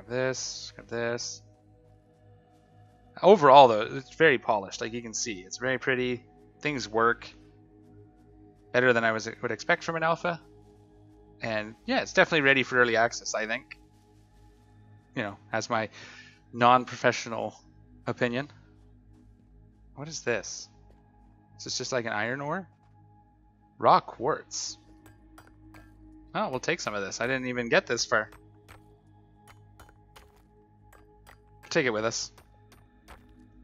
Grab this, grab this. Overall, though, it's very polished. Like you can see, it's very pretty. Things work better than I would expect from an alpha. And yeah, it's definitely ready for early access, I think. You know, as my non-professional opinion. What is this? Is this just like an iron ore? Raw quartz. Oh, we'll take some of this. I didn't even get this far. Take it with us.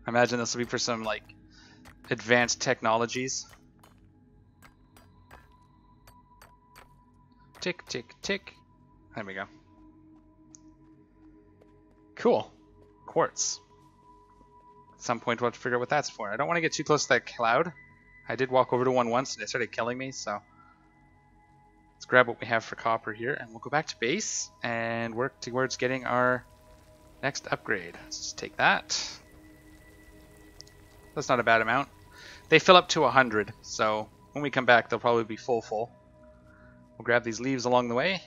I imagine this will be for some like advanced technologies. Tick, tick, tick. There we go. Cool. Quartz. At some point we'll have to figure out what that's for. I don't want to get too close to that cloud. I did walk over to one once and it started killing me, so let's grab what we have for copper here and we'll go back to base and work towards getting our next upgrade. Let's just take that. That's not a bad amount. They fill up to 100, so when we come back they'll probably be full. We'll grab these leaves along the way.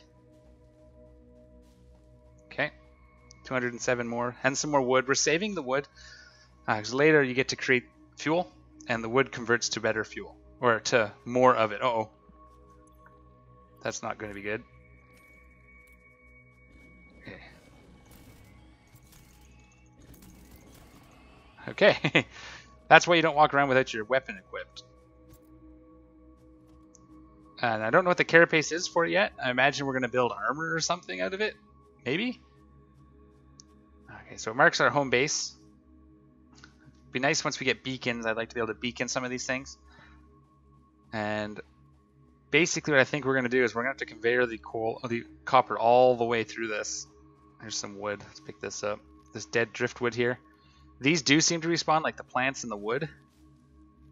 Okay, 207 more and some more wood. We're saving the wood because later you get to create fuel and the wood converts to better fuel or to more of it. Uh-oh. That's not going to be good. Okay. That's why you don't walk around without your weapon equipped. And I don't know what the carapace is for it yet. I imagine we're going to build armor or something out of it. Maybe? Okay, so it marks our home base. It'd be nice once we get beacons. I'd like to be able to beacon some of these things. And basically what I think we're going to do is we're going to have to conveyor the copper all the way through this. There's some wood. Let's pick this up. This dead driftwood here. These do seem to respawn like the plants in the wood.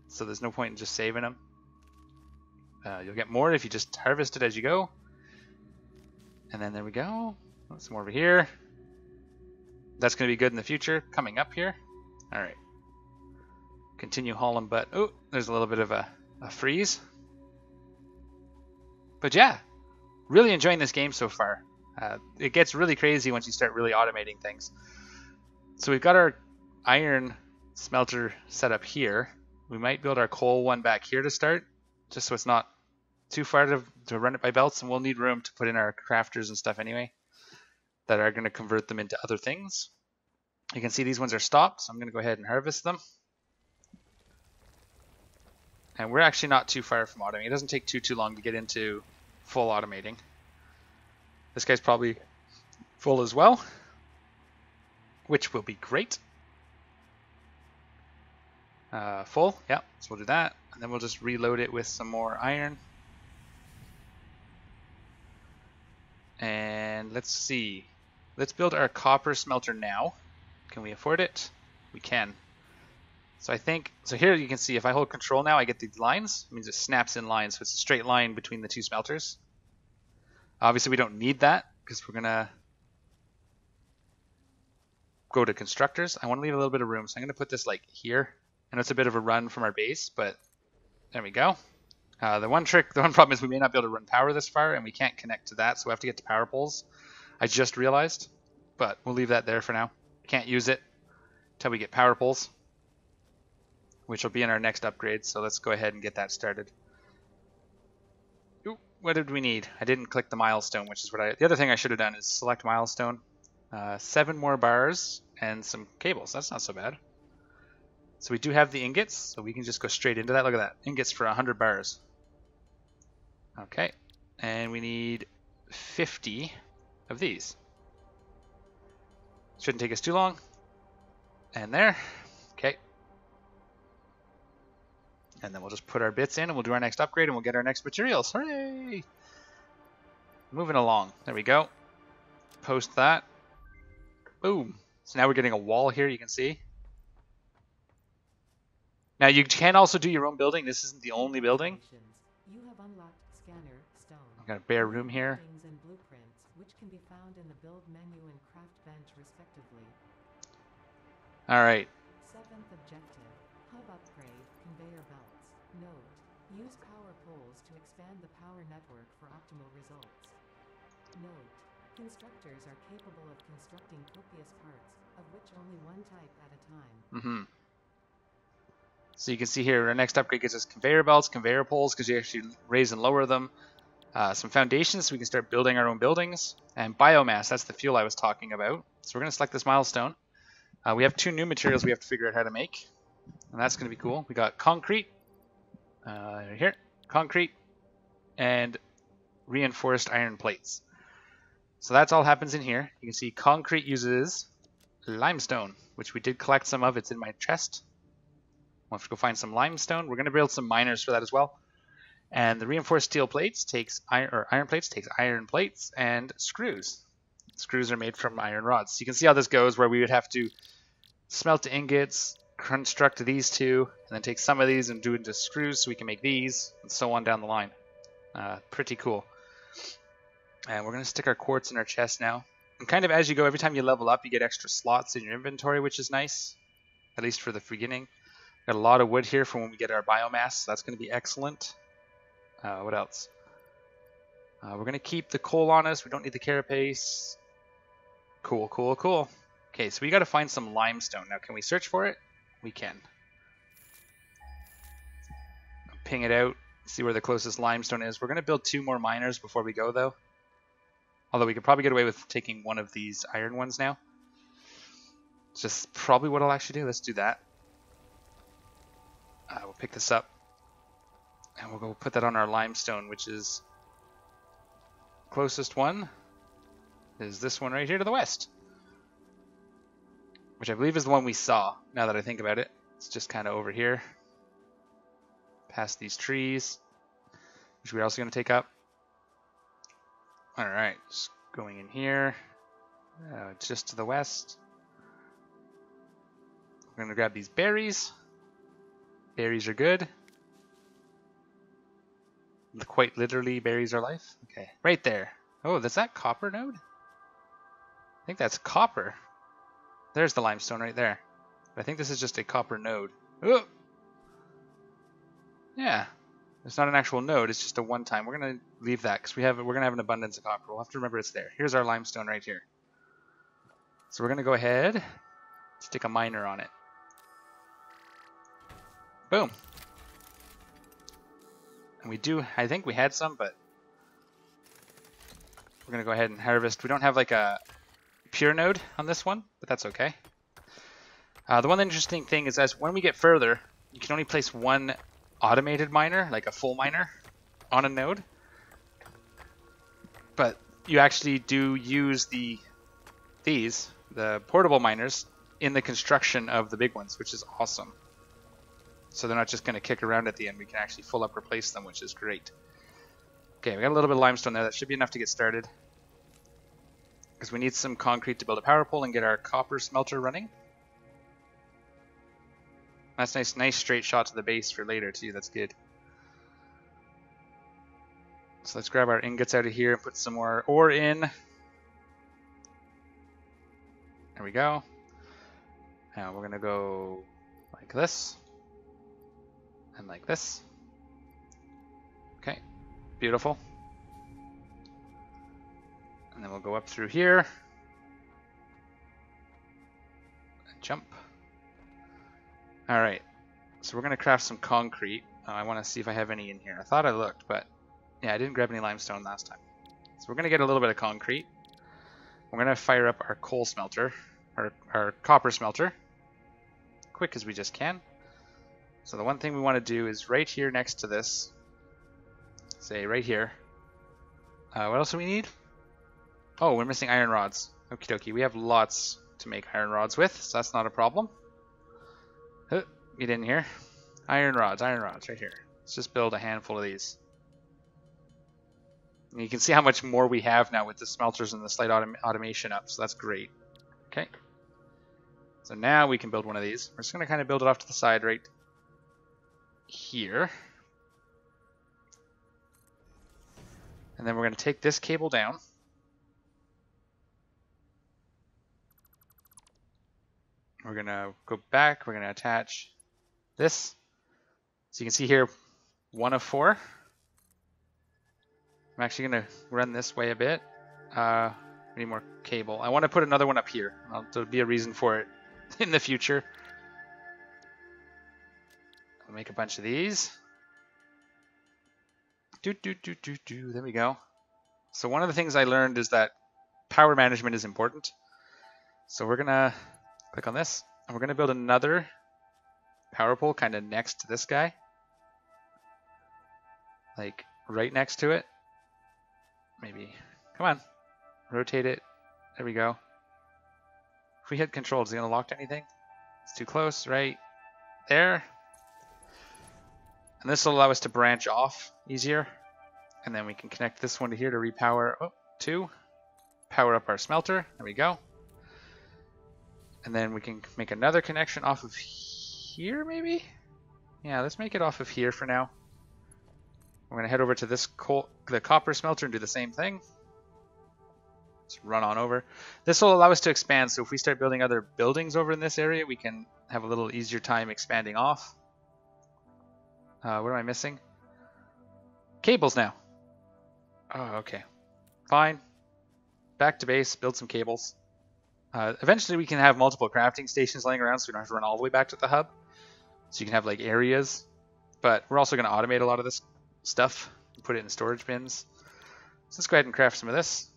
So there's no point in just saving them. You'll get more if you just harvest it as you go. And then there we go. Some more over here. That's going to be good in the future. Coming up here. Alright. Continue hauling, but oh, there's a little bit of a freeze. But yeah, really enjoying this game so far. It gets really crazy once you start really automating things. So we've got our iron smelter set up here. We might build our coal one back here to start, just so it's not too far to run it by belts, and we'll need room to put in our crafters and stuff anyway that are going to convert them into other things. You can see these ones are stopped, so I'm going to go ahead and harvest them. And we're actually not too far from automating. It doesn't take too long to get into full automating. This guy's probably full as well, which will be great. Full, yeah, so we'll do that. And then we'll just reload it with some more iron. And let's see. Let's build our copper smelter now. Can we afford it? We can. So I think, so here you can see if I hold control now, I get these lines. It means it snaps in lines, so it's a straight line between the two smelters. Obviously we don't need that because we're going to go to constructors. I want to leave a little bit of room, so I'm going to put this like here. I know it's a bit of a run from our base, but there we go. The one problem is we may not be able to run power this far, and we can't connect to that, so we have to get to power poles. I just realized, but we'll leave that there for now. Can't use it until we get power poles, which will be in our next upgrade, so let's go ahead and get that started. Ooh, what did we need? I didn't click the milestone, which is what the other thing I should have done is select milestone. 7 more bars and some cables. That's not so bad. So we do have the ingots, so we can just go straight into that. Look at that. Ingots for 100 bars. Okay. And we need 50 of these. Shouldn't take us too long. And there. Okay. And then we'll just put our bits in and we'll do our next upgrade and we'll get our next materials. Hooray! Moving along. There we go. Post that. Boom. So now we're getting a wall here, you can see. Now you can also do your own building. This isn't the only building. You have unlocked scanner stone. I've got a bare room here. And blueprints, which can be found in the build menu and craft bench respectively. All right. 7th objective, hub upgrade, conveyor belts. Note, use power poles to expand the power network for optimal results. Note, Constructors are capable of constructing copious parts, of which only one type at a time. Mm-hmm. So you can see here, our next upgrade gives us conveyor belts, conveyor poles, because you actually raise and lower them. Some foundations, so we can start building our own buildings. And biomass, that's the fuel I was talking about. So we're going to select this milestone. We have 2 new materials we have to figure out how to make. And that's going to be cool. We got concrete, here, concrete, and reinforced iron plates. So that's all happens in here. You can see concrete uses limestone, which we did collect some of. It's in my chest. We'll have to go find some limestone. We're going to build some miners for that as well. And the reinforced steel plates takes iron plates takes iron plates and screws. Screws are made from iron rods. So you can see how this goes, where we would have to smelt the ingots, construct these 2, and then take some of these and do it into screws so we can make these, and so on down the line. Pretty cool. And we're going to stick our quartz in our chest now. And kind of as you go, every time you level up, you get extra slots in your inventory, which is nice, at least for the beginning. Got a lot of wood here for when we get our biomass, so that's going to be excellent. What else? We're going to keep the coal on us. We don't need the carapace. Cool, cool, cool. Okay, so we got to find some limestone. Now, can we search for it? We can. Ping it out, see where the closest limestone is. We're going to build 2 more miners before we go, though. Although we could probably get away with taking one of these iron ones now. It's just probably what I'll actually do. Let's do that. We'll pick this up. And we'll go put that on our limestone, which is closest one is this one right here to the west. Which I believe is the one we saw, now that I think about it. It's just kind of over here. Past these trees, which we're also going to take up. Alright, just going in here. It's just to the west. We're going to grab these berries. Berries are good. Quite literally, berries are life. Okay, right there. Oh, is that copper node? I think that's copper. There's the limestone right there. I think this is just a copper node. Oh! Yeah, it's not an actual node. It's just a one-time. We're gonna leave that because we're gonna have an abundance of copper. We'll have to remember it's there. Here's our limestone right here. So we're gonna go ahead, stick a miner on it. Boom. And we do, I think we had some, but we're going to go ahead and harvest. We don't have like a pure node on this one, but that's okay. The one interesting thing is as when we get further, you can only place 1 automated miner, like a full miner, on a node. But you actually do use the portable miners, in the construction of the big ones, which is awesome. So they're not just going to kick around at the end. We can actually full up replace them, which is great. Okay, we got a little bit of limestone there. That should be enough to get started. Because we need some concrete to build a power pole and get our copper smelter running. That's nice straight shot to the base for later too. That's good. So let's grab our ingots out of here and put some more ore in. There we go. Now we're going to go like this. And like this. Okay, beautiful. And then we'll go up through here. And jump. Alright, so we're going to craft some concrete. I want to see if I have any in here. I thought I looked, but yeah, I didn't grab any limestone last time. So we're going to get a little bit of concrete. We're going to fire up our coal smelter, our copper smelter, quick as we just can. So the one thing we want to do is right here next to this, say right here. What else do we need? Oh, we're missing iron rods. Okie dokie, we have lots to make iron rods with, so that's not a problem. Get in here. Iron rods right here. Let's just build a handful of these. And you can see how much more we have now with the smelters and the slight automation up, so that's great. Okay. So now we can build one of these. We're just going to kind of build it off to the side right here. And then we're going to take this cable down. We're going to go back. We're going to attach this. So you can see here, 1 of 4. I'm actually going to run this way a bit. We need more cable. I want to put another one up here. There'll be a reason for it in the future. I'll make a bunch of these. There we go. So one of the things I learned is that power management is important. So we're gonna click on this, and we're gonna build another power pole kind of next to this guy. Like right next to it. Maybe. Come on. Rotate it. There we go. If we hit control, is it gonna lock to anything? It's too close, right? There. And this will allow us to branch off easier. And then we can connect this one to here to repower, power up our smelter. There we go. And then we can make another connection off of here, maybe? Yeah, let's make it off of here for now. We're gonna head over to this the copper smelter and do the same thing. Let's run on over. This will allow us to expand, so if we start building other buildings over in this area, we can have a little easier time expanding off. What am I missing? Cables now. Oh, okay. Fine. Back to base, build some cables. Eventually we can have multiple crafting stations laying around so we don't have to run all the way back to the hub. So you can have like areas. But we're also going to automate a lot of this stuff and put it in storage bins. So let's go ahead and craft some of this.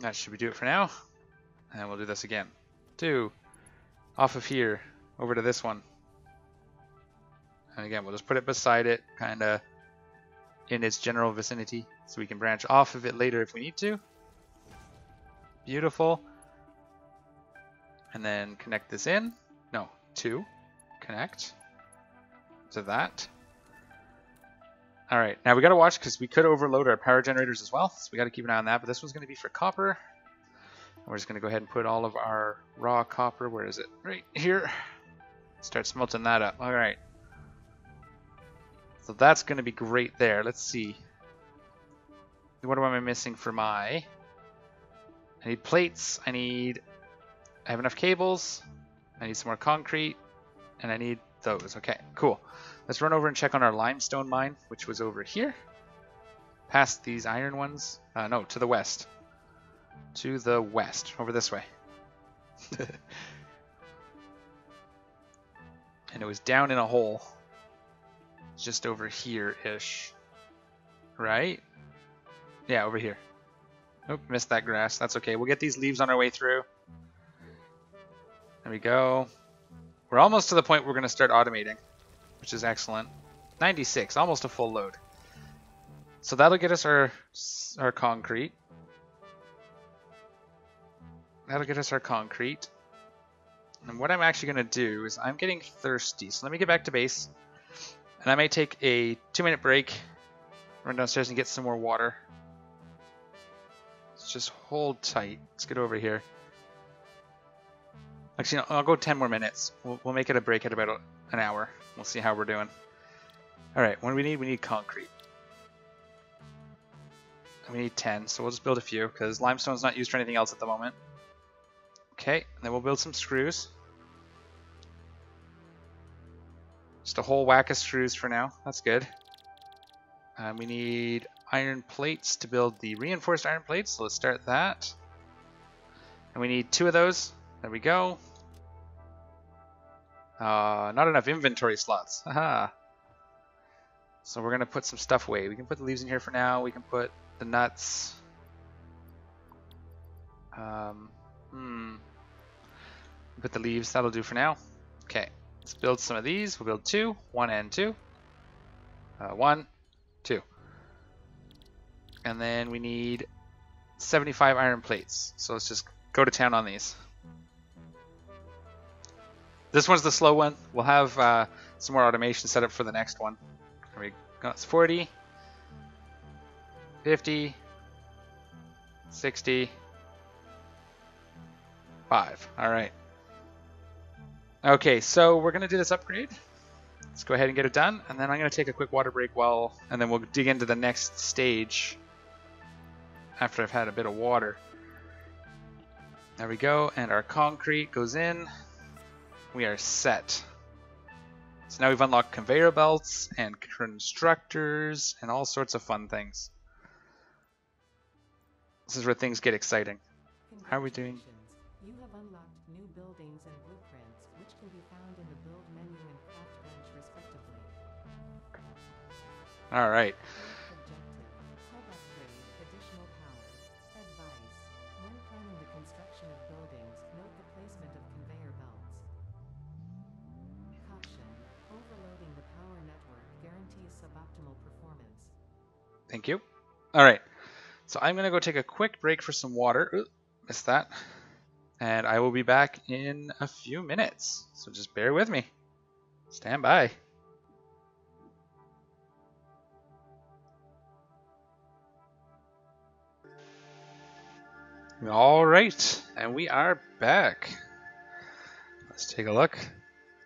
That should we do it for now. And we'll do this again. 2. Off of here, over to this one. And again, we'll just put it beside it, kind of in its general vicinity, so we can branch off of it later if we need to. Beautiful. And then connect this in. No, 2. Connect to that. All right, now we got to watch because we could overload our power generators as well, so we got to keep an eye on that. But this one's going to be for copper. And we're just going to go ahead and put all of our raw copper. Where is it? Right here. Start smelting that up. All right. So that's going to be great there. Let's see. What am I missing for my... I need plates. I have enough cables. I need some more concrete. And I need those. Okay, cool. Let's run over and check on our limestone mine, which was over here. Past these iron ones. No, to the west. To the west. Over this way. And it was down in a hole. Just over here-ish. Right? Yeah, over here. Nope, missed that grass. That's okay. We'll get these leaves on our way through. There we go. We're almost to the point we're going to start automating, which is excellent. 96, almost a full load. So that'll get us our concrete. That'll get us our concrete. And what I'm actually going to do is I'm getting thirsty. So let me get back to base. And I may take a 2-minute break, run downstairs and get some more water. Let's just hold tight. Let's get over here. Actually, no, I'll go 10 more minutes. We'll make it a break at about an hour. We'll see how we're doing. All right, what do we need? We need concrete. And we need 10, so we'll just build a few because limestone's not used for anything else at the moment. Okay, and then we'll build some screws. Just a whole whack of screws for now. That's good. We need iron plates to build the reinforced iron plates. So let's start that. And we need 2 of those. There we go. Not enough inventory slots. Haha. So we're going to put some stuff away. We can put the leaves in here for now. We can put the nuts. Put the leaves. That'll do for now. Okay. Let's build some of these. We'll build 2. 1 and 2. 1, 2. And then we need 75 iron plates. So let's just go to town on these. This one's the slow one. We'll have some more automation set up for the next one. There we go. It's 40, 50, 60, 5. All right. Okay, so we're going to do this upgrade. Let's go ahead and get it done. And then I'm going to take a quick water break and then we'll dig into the next stage after I've had a bit of water. There we go. And our concrete goes in. We are set. So now we've unlocked conveyor belts and constructors and all sorts of fun things. This is where things get exciting. How are we doing? Congratulations. You have unlocked new buildings and blueprints, which can be found in the build menu and craft bench respectively. All right. Fourth objective, hub upgrade, additional power. Advice. When planning the construction of buildings, note the placement of conveyor belts. Caution. Overloading the power network guarantees suboptimal performance. Thank you. All right. So I'm going to go take a quick break for some water. Ooh, missed that. And I will be back in a few minutes. So just bear with me. Stand by. All right. And we are back. Let's take a look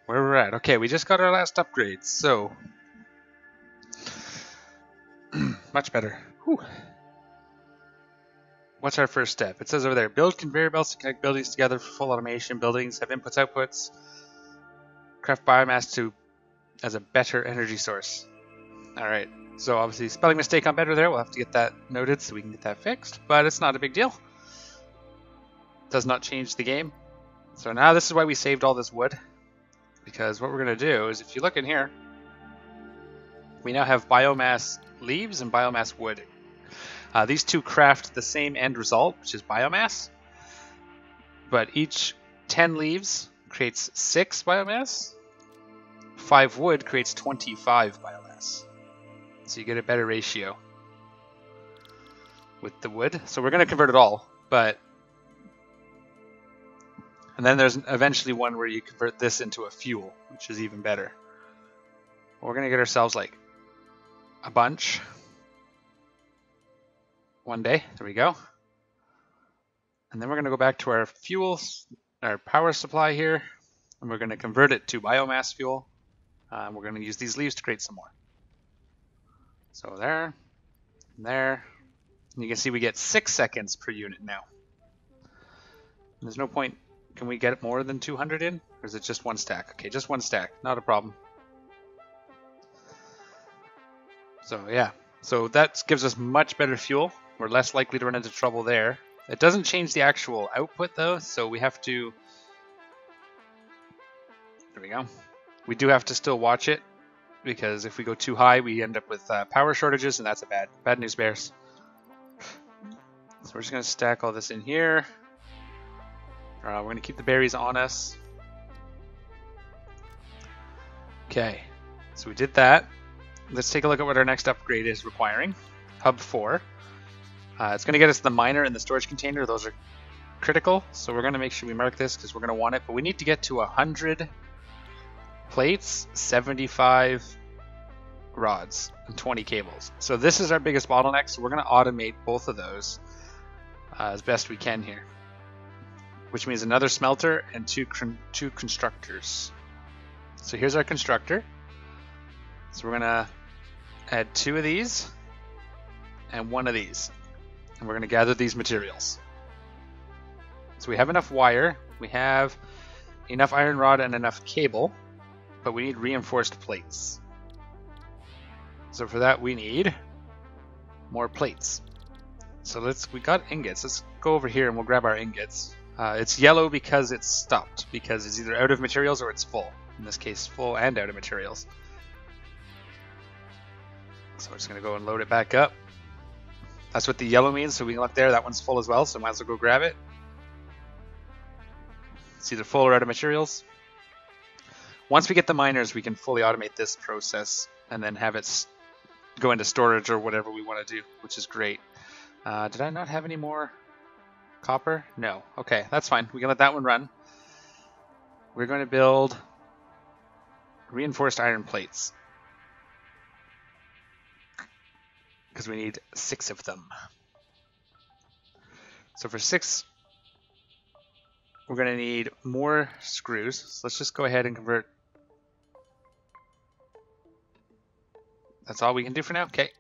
where we're at. Okay, we just got our last upgrade. So much better. Whew. What's our first step? It says over there, build conveyor belts to connect buildings together for full automation. Buildings have inputs, outputs. Craft biomass as a better energy source. All right. So obviously spelling mistake on better there. We'll have to get that noted so we can get that fixed. But it's not a big deal. Does not change the game. So now this is why we saved all this wood. Because what we're going to do is if you look in here, we now have biomass leaves and biomass wood. These two craft the same end result, which is biomass. But each 10 leaves creates 6 biomass. 5 wood creates 25 biomass. So you get a better ratio with the wood. So we're going to convert it all. And then there's eventually one where you convert this into a fuel, which is even better. We're going to get ourselves like a bunch. One day, there we go. And then we're going to go back to our fuels, our power supply here, and we're going to convert it to biomass fuel. We're going to use these leaves to create some more. So there, and there. And you can see we get 6 seconds per unit now. And there's no point. Can we get more than 200 in? Or is it just one stack? Okay, just one stack. Not a problem. So yeah. So that gives us much better fuel. We're less likely to run into trouble there. It doesn't change the actual output though, so we have to... There we go. We do have to still watch it, because if we go too high, we end up with power shortages, and that's a bad news bears. So we're just going to stack all this in here. We're going to keep the berries on us. Okay, so we did that. Let's take a look at what our next upgrade is requiring. Hub 4. It's going to get us the miner and the storage container. Those are critical, so we're going to make sure we mark this because we're going to want it. But we need to get to 100 plates, 75 rods, and 20 cables. So this is our biggest bottleneck, so we're going to automate both of those as best we can here. Which means another smelter and two constructors. So here's our constructor. So we're going to add 2 of these and 1 of these. And we're going to gather these materials. So we have enough wire, we have enough iron rod and enough cable, but we need reinforced plates. So for that we need more plates. So we got ingots. Let's go over here and we'll grab our ingots. It's yellow because it's stopped, because it's either out of materials or it's full. In this case, full and out of materials. So we're just going to go and load it back up. That's what the yellow means, so we can look there. That one's full as well, so might as well go grab it. It's either full or out of materials. Once we get the miners, we can fully automate this process and then have it go into storage or whatever we want to do, which is great. Did I not have any more copper? No. Okay, that's fine. We can let that one run. We're going to build reinforced iron plates, because we need 6 of them. So for 6, we're going to need more screws. So let's just go ahead and convert. That's all we can do for now? Okay.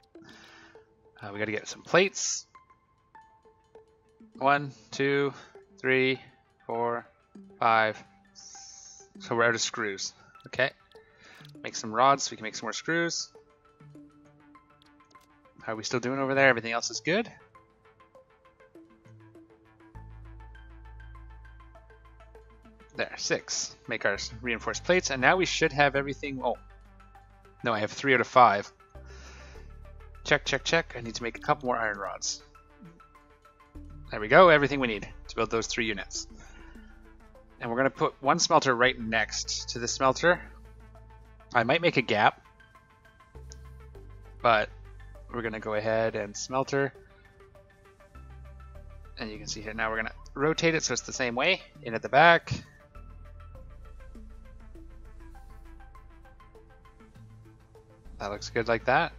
We got to get some plates. 1, 2, 3, 4, 5. So we're out of screws. Okay. Make some rods so we can make some more screws. How are we still doing over there? Everything else is good. There, 6. Make our reinforced plates, and now we should have everything. Oh, no, I have 3 out of 5. Check, check, check. I need to make a couple more iron rods. There we go, everything we need to build those 3 units. And we're going to put one smelter right next to the smelter. I might make a gap, but we're going to go ahead and smelter. And you can see here now we're going to rotate it so it's the same way, in at the back. That looks good like that.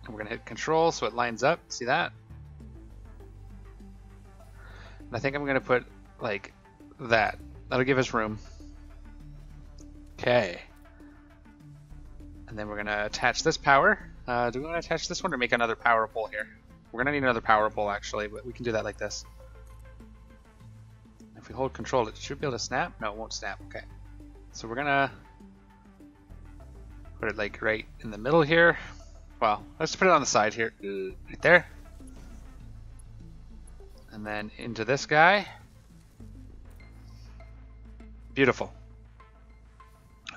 And we're going to hit control so it lines up. See that? And I think I'm going to put like that. That'll give us room. Okay. And then we're going to attach this power. Do we want to attach this one or make another power pole here? We're going to need another power pole actually, but we can do that like this. If we hold control, it should be able to snap. No, it won't snap. Okay. So we're going to put it like right in the middle here. Well, let's put it on the side here. Right there. And then into this guy. Beautiful.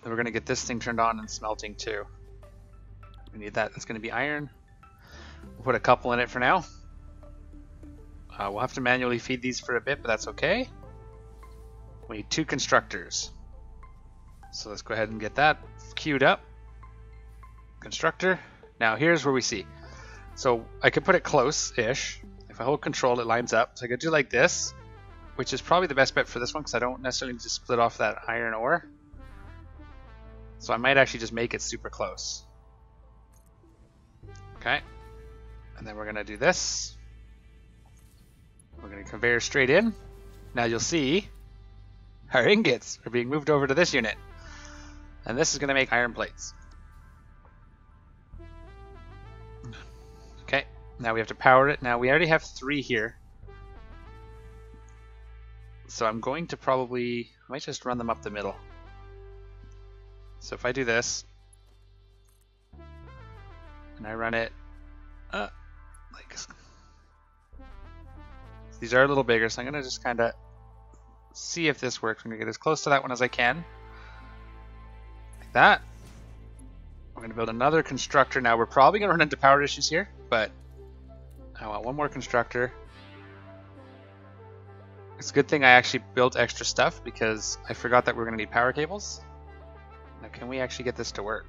Then we're going to get this thing turned on and smelting too. We need that. That's going to be iron. We'll put a couple in it for now. We'll have to manually feed these for a bit, but that's okay. We need 2 constructors. So let's go ahead and get that queued up. Constructor. Now here's where we see. So I could put it close-ish. If I hold control, it lines up. So I could do like this, which is probably the best bet for this one because I don't necessarily need to split off that iron ore. So I might actually just make it super close. Okay. And then we're going to do this. We're going to conveyor straight in. Now you'll see our ingots are being moved over to this unit. And this is going to make iron plates. Okay. Now we have to power it. Now we already have 3 here. So I'm going to probably, I might just run them up the middle. So if I do this, and I run it, like, these are a little bigger, so I'm gonna just kind of see if this works. I'm gonna get as close to that one as I can, like that. We're gonna build another constructor. Now we're probably gonna run into power issues here, but I want one more constructor. It's a good thing I actually built extra stuff because I forgot that we're gonna need power cables. Now can we actually get this to work?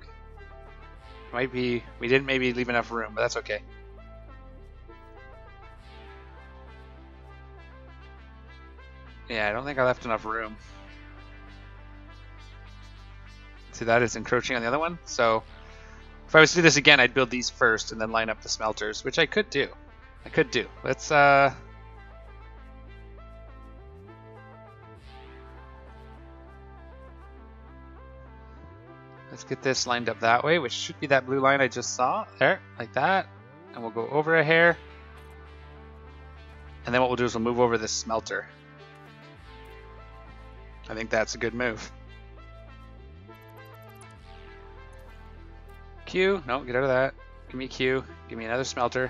Might be, we didn't maybe leave enough room, but that's okay. Yeah, I don't think I left enough room. See, that is encroaching on the other one. So if I was to do this again, I'd build these first and then line up the smelters, which I could do. Let's let's get this lined up that way, which should be that blue line I just saw. There, like that. And we'll go over a hair. And then what we'll do is we'll move over this smelter. I think that's a good move. Q, no, get out of that. Give me Q, give me another smelter.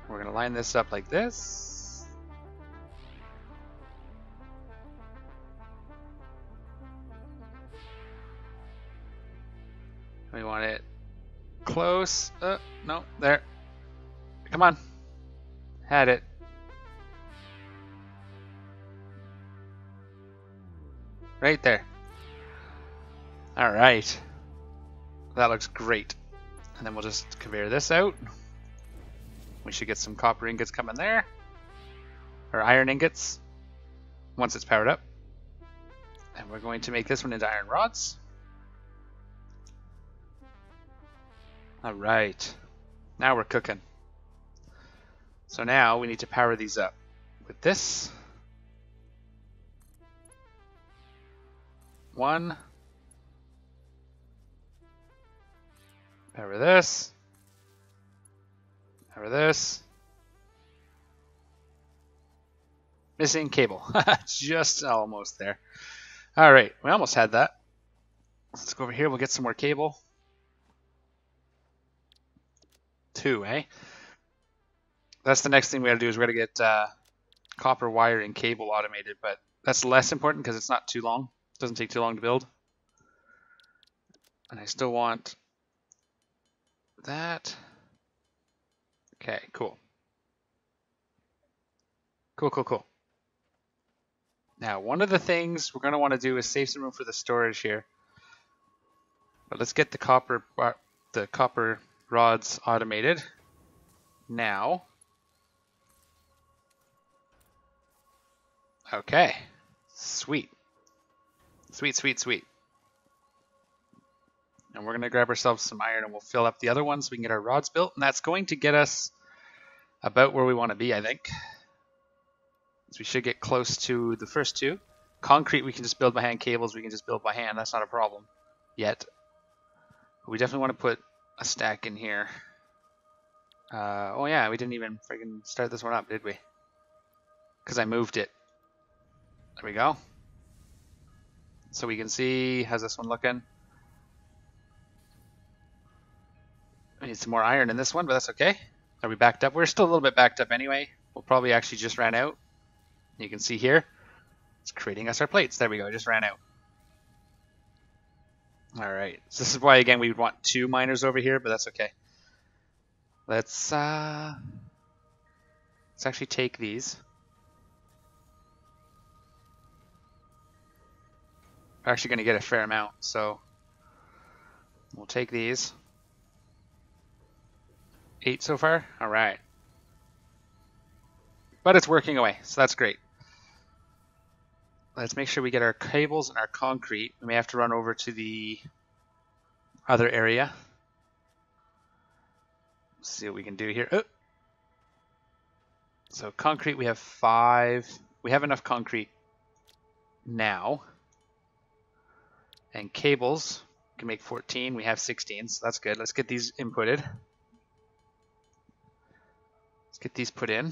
We're gonna line this up like this. We want it close. No, there. Come on. Had it. Right there. All right. That looks great. And then we'll just conveyor this out. We should get some copper ingots coming there. Or iron ingots. Once it's powered up. And we're going to make this one into iron rods. Alright. Now we're cooking. So now we need to power these up with this. 1. Power this. Power this. Missing cable. Just almost there. Alright, we almost had that. Let's go over here, we'll get some more cable. 2, eh? That's the next thing we gotta do is we gotta get copper wire and cable automated, but That's less important because it's not too long. It doesn't take too long to build. And I still want that. Okay, cool. Cool. Now, one of the things we're going to want to do is save some room for the storage here. But let's get the copper rods automated now. Okay, sweet. And we're going to grab ourselves some iron and we'll fill up the other ones so we can get our rods built. And that's going to get us about where we want to be, I think. So we should get close to the first two. Concrete we can just build by hand. Cables we can just build by hand. That's not a problem yet. But we definitely want to put a stack in here. Oh yeah, we didn't even freaking start this one up, did we? Because I moved it. There we go. So we can see, how's this one looking? We need some more iron in this one, but that's okay. Are we backed up? We're still a little bit backed up anyway. We'll probably actually just ran out. You can see here, it's creating us our plates. There we go, it just ran out. All right, so this is why, again, we would want 2 miners over here, but that's okay. Let's actually take these. We're actually going to get a fair amount, so we'll take these. 8 so far? All right. But it's working away, so that's great. Let's make sure we get our cables and our concrete. We may have to run over to the other area. Let's see what we can do here. Oh. So concrete, we have 5. We have enough concrete now. And cables, we can make 14. We have 16, so that's good. Let's get these inputted. Let's get these put in.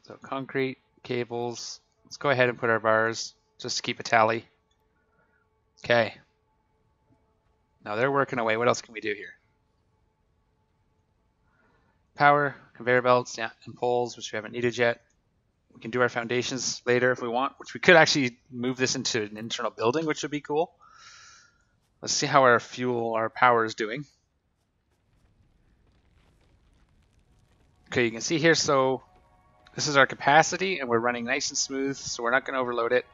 So concrete, cables. Let's go ahead and put our bars just to keep a tally. Okay. Now they're working away. What else can we do here? Power, conveyor belts, yeah, and poles, which we haven't needed yet. We can do our foundations later if we want, which we could actually move this into an internal building, which would be cool. Let's see how our power is doing. Okay, you can see here, so this is our capacity, and we're running nice and smooth, so we're not going to overload it.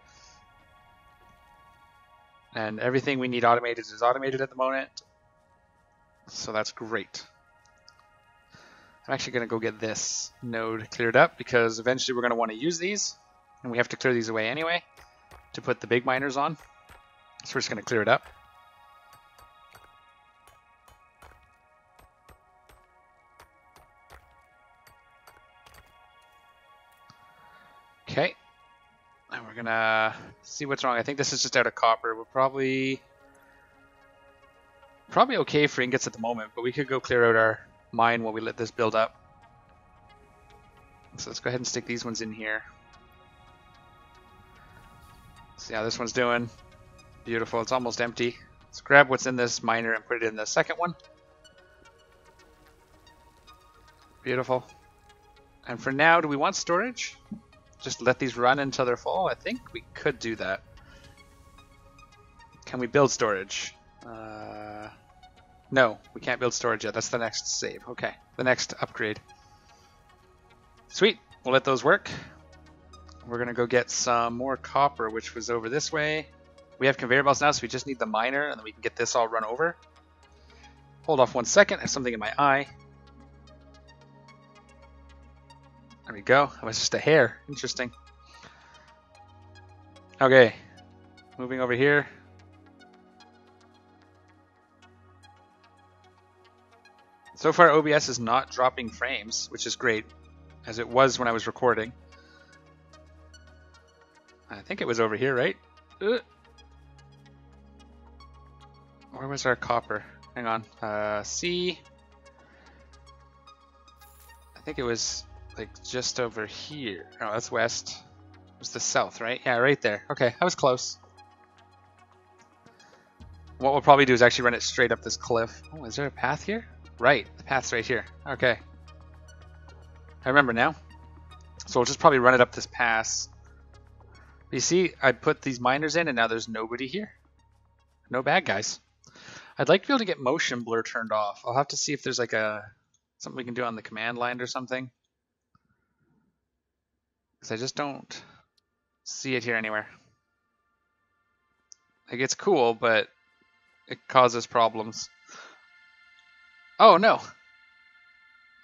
And everything we need automated is automated at the moment, so that's great. I'm actually going to go get this node cleared up because eventually we're going to want to use these, and we have to clear these away anyway to put the big miners on. So we're just going to clear it up. Okay, and we're going to see what's wrong. I think this is just out of copper. We're probably okay for ingots at the moment, but we could go clear out our mine while we let this build up. So let's go ahead and stick these ones in here. See how this one's doing. Beautiful. It's almost empty. Let's grab what's in this miner and put it in the second one. Beautiful. And for now, do we want storage? Just let these run until they're full? I think we could do that. Can we build storage? No, we can't build storage yet. That's the next save. Okay, the next upgrade. Sweet, we'll let those work. We're gonna go get some more copper, which was over this way. We have conveyor belts now, so we just need the miner, and then we can get this all run over. Hold off 1 second, I have something in my eye. There we go, that was just a hair, interesting. Okay, moving over here. So far OBS is not dropping frames, which is great, as it was when I was recording. I think it was over here, right? Where was our copper? Hang on. C. I think it was like just over here. No, that's west. It was the south, right? Yeah, right there. Okay, I was close. What we'll probably do is actually run it straight up this cliff. Oh, is there a path here? Right, the path's right here. Okay. I remember now. So we'll just probably run it up this pass You see, I put these miners in and now there's nobody here. No bad guys. I'd like to be able to get motion blur turned off. I'll have to see if there's like something we can do on the command line or something. Because I just don't see it here anywhere. Like, it's cool, but it causes problems. Oh no!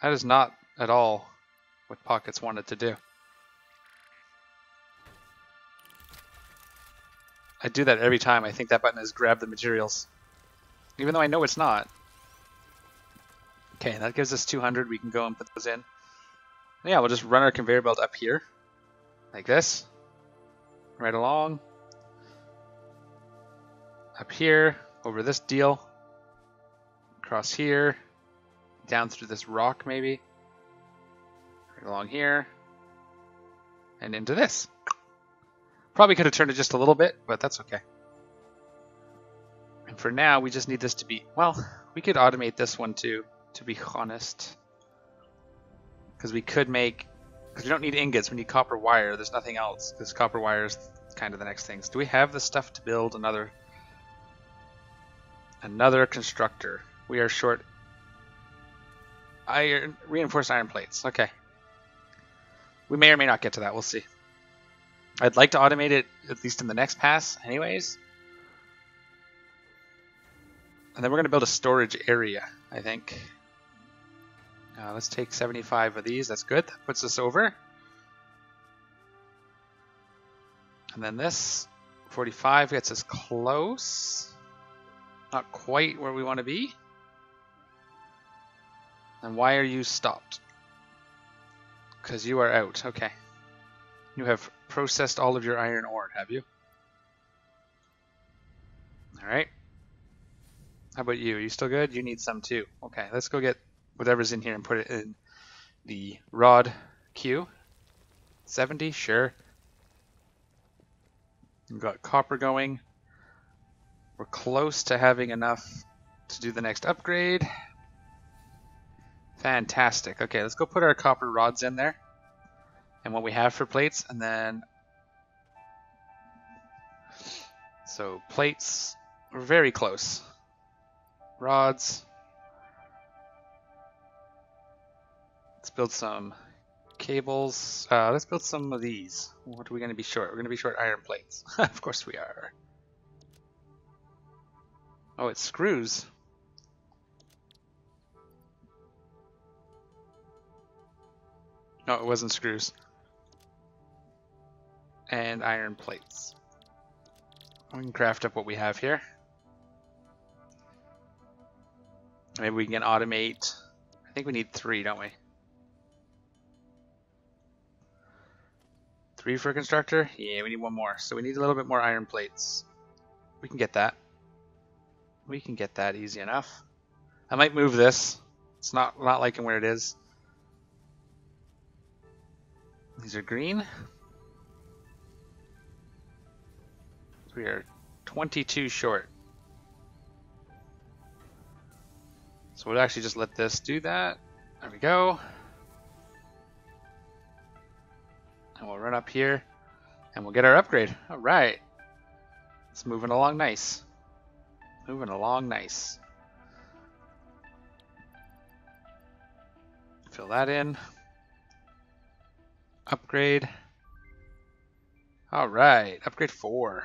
That is not at all what Pockets wanted to do. I do that every time. I think that button is grab the materials. Even though I know it's not. Okay, that gives us 200. We can go and put those in. Yeah, we'll just run our conveyor belt up here. Like this. Right along. Up here. Over this deal. Across here. Down through this rock maybe. Right along here. And into this. Probably could have turned it just a little bit, but that's okay. And for now, we just need this to be... Well, we could automate this one too, to be honest. Because we could make... Because we don't need ingots, we need copper wire. There's nothing else, because copper wire is kind of the next thing. So do we have the stuff to build another constructor? We are short reinforced iron plates. Okay. We may or may not get to that. We'll see. I'd like to automate it at least in the next pass anyways. And then we're going to build a storage area, I think. Let's take 75 of these. That's good. That puts us over. And then this 45 gets us close. Not quite where we want to be. And why are you stopped? Because you are out. Okay. You have processed all of your iron ore, have you? Alright. How about you? Are you still good? You need some too. Okay, let's go get whatever's in here and put it in the rod queue. 70, sure. We've got copper going. We're close to having enough to do the next upgrade. Fantastic. Okay, let's go put our copper rods in there. And what we have for plates, and then... So, plates, we're very close. Rods. Let's build some cables. Let's build some of these. What are we going to be short? We're going to be short iron plates. Of course we are. Oh, it's screws. No, it wasn't screws. And iron plates. We can craft up what we have here. Maybe we can automate. I think we need 3, don't we? 3 for a constructor? Yeah, we need 1 more. So we need a little bit more iron plates. We can get that. We can get that easy enough. I might move this. It's not liking where it is. These are green. We are 22 short. So we'll actually just let this do that. There we go. And we'll run up here and we'll get our upgrade. All right. It's moving along nice. Moving along nice. Fill that in. Upgrade. All right, upgrade 4.